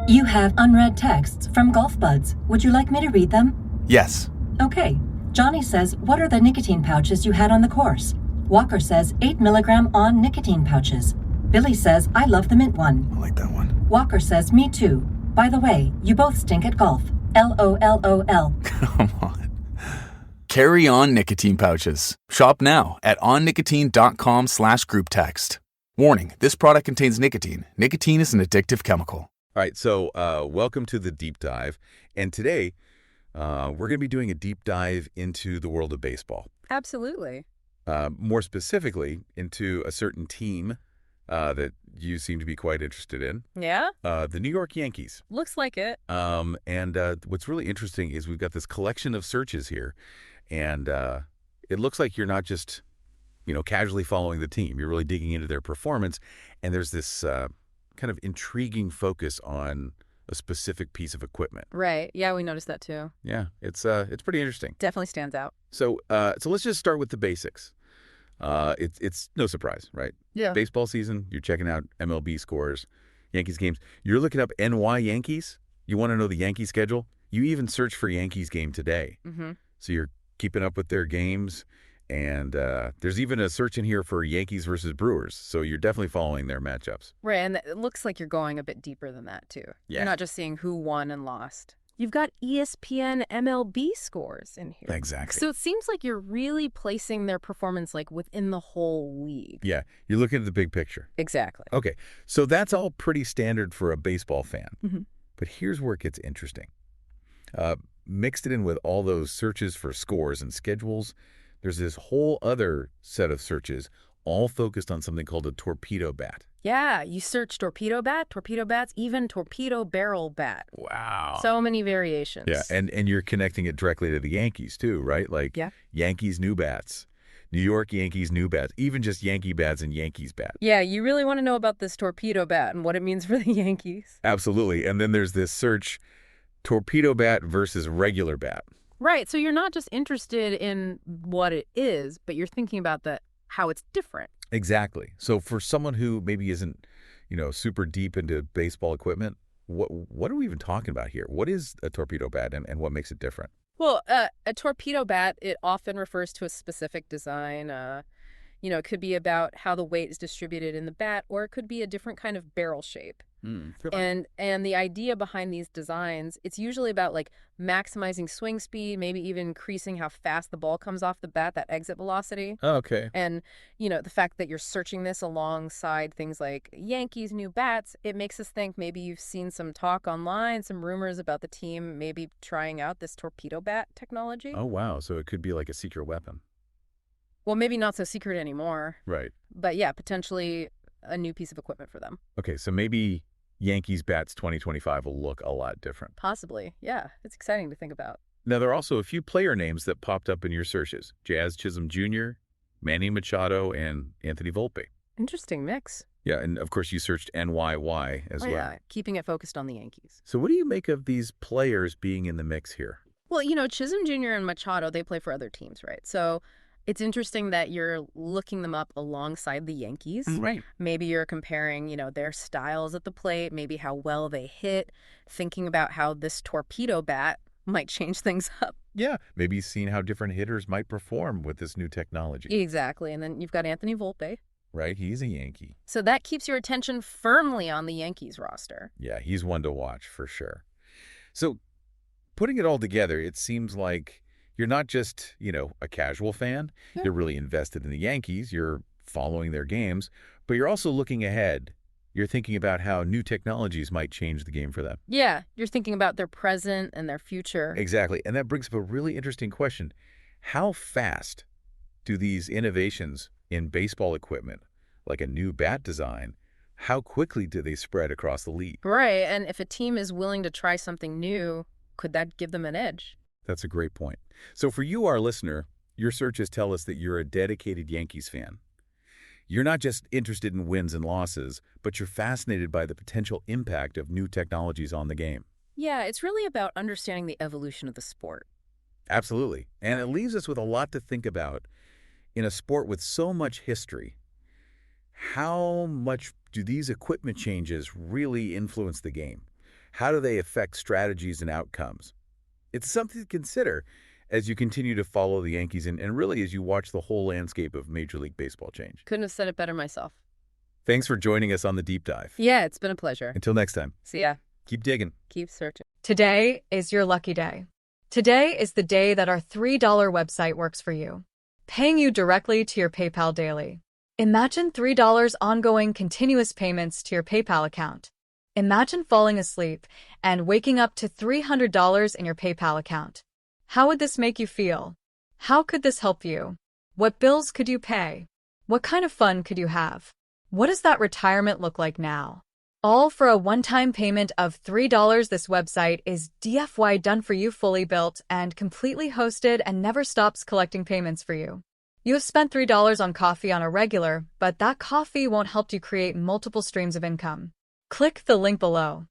You have unread texts from Golf Buds. Would you like me to read them? Yes. Okay. Johnny says, what are the nicotine pouches you had on the course? Walker says, 8 milligram on nicotine pouches. Billy says, I love the mint one. I like that one. Walker says, me too. By the way, you both stink at golf. LOLOL. Come on. Carry on nicotine pouches. Shop now at onnicotine.com/group text. Warning, this product contains nicotine. Nicotine is an addictive chemical. All right, so welcome to the deep dive. And today, we're going to be doing a deep dive into the world of baseball. Absolutely. More specifically, into a certain team that you seem to be quite interested in. Yeah? The New York Yankees. Looks like it. And what's really interesting is we've got this collection of searches here. And it looks like you're not just, casually following the team. You're really digging into their performance. And there's this kind of intriguing focus on a specific piece of equipment. Right. Yeah, we noticed that too. Yeah, it's pretty interesting. Definitely stands out. So let's just start with the basics. It's no surprise, right? Yeah. Baseball season, you're checking out MLB scores, Yankees games. You're looking up NY Yankees. You want to know the Yankee schedule? You even search for Yankees game today. Mm-hmm. So you're keeping up with their games. And there's even a search in here for Yankees versus Brewers. So you're definitely following their matchups. Right, and it looks like you're going a bit deeper than that, too. Yeah. You're not just seeing who won and lost. You've got ESPN MLB scores in here. Exactly. So it seems like you're really placing their performance within the whole league. Yeah, you're looking at the big picture. Exactly. Okay, so that's all pretty standard for a baseball fan. Mm-hmm. But here's where it gets interesting. Mixed it in with all those searches for scores and schedules, there's this whole other set of searches all focused on something called a torpedo bat. Yeah, you search torpedo bats, even torpedo barrel bat. Wow. So many variations. Yeah, and you're connecting it directly to the Yankees too, right? Like yeah. Yankees new bats, New York Yankees new bats, even just Yankee bats and Yankees bats. Yeah, you really want to know about this torpedo bat and what it means for the Yankees. Absolutely. And then there's this search, torpedo bat versus regular bat. Right. So you're not just interested in what it is, but you're thinking about how it's different. Exactly. So for someone who maybe isn't, super deep into baseball equipment, what are we even talking about here? What is a torpedo bat and what makes it different? Well, a torpedo bat, it often refers to a specific design. It could be about how the weight is distributed in the bat, or it could be a different kind of barrel shape. And the idea behind these designs, it's usually about maximizing swing speed, maybe even increasing how fast the ball comes off the bat, that exit velocity. Oh, okay. And, the fact that you're searching this alongside things like Yankees new bats, it makes us think maybe you've seen some talk online, some rumors about the team maybe trying out this torpedo bat technology. Oh, wow. So it could be like a secret weapon. Well, maybe not so secret anymore. Right. But yeah, potentially a new piece of equipment for them. Okay, so maybe Yankees bats 2025 will look a lot different. Possibly, yeah. It's exciting to think about. Now, there are also a few player names that popped up in your searches. Jazz Chisholm Jr., Manny Machado, and Anthony Volpe. Interesting mix. Yeah, and of course you searched NYY as well. Yeah, keeping it focused on the Yankees. So what do you make of these players being in the mix here? Well, Chisholm Jr. and Machado, they play for other teams, right? So it's interesting that you're looking them up alongside the Yankees. Right. Maybe you're comparing, their styles at the plate, maybe how well they hit, thinking about how this torpedo bat might change things up. Yeah, maybe seeing how different hitters might perform with this new technology. Exactly. And then you've got Anthony Volpe. Right, he's a Yankee. So that keeps your attention firmly on the Yankees roster. Yeah, he's one to watch for sure. So putting it all together, it seems like you're not just, a casual fan. Yeah. You're really invested in the Yankees. You're following their games, but you're also looking ahead. You're thinking about how new technologies might change the game for them. Yeah, you're thinking about their present and their future. Exactly. And that brings up a really interesting question. How fast do these innovations in baseball equipment, like a new bat design, how quickly do they spread across the league? Right. And if a team is willing to try something new, could that give them an edge? That's a great point. So for you, our listener, your searches tell us that you're a dedicated Yankees fan. You're not just interested in wins and losses, but you're fascinated by the potential impact of new technologies on the game. Yeah, it's really about understanding the evolution of the sport. Absolutely. And it leaves us with a lot to think about. In a sport with so much history, how much do these equipment changes really influence the game? How do they affect strategies and outcomes? It's something to consider as you continue to follow the Yankees and really as you watch the whole landscape of Major League Baseball change. Couldn't have said it better myself. Thanks for joining us on the Deep Dive. Yeah, it's been a pleasure. Until next time. See ya. Keep digging. Keep searching. Today is your lucky day. Today is the day that our $3 website works for you, paying you directly to your PayPal daily. Imagine $3 ongoing continuous payments to your PayPal account. Imagine falling asleep and waking up to $300 in your PayPal account. How would this make you feel? How could this help you? What bills could you pay? What kind of fun could you have? What does that retirement look like now? All for a one-time payment of $3. This website is DFY done for you, fully built and completely hosted, and never stops collecting payments for you. You have spent $3 on coffee on a regular, but that coffee won't help you create multiple streams of income. Click the link below.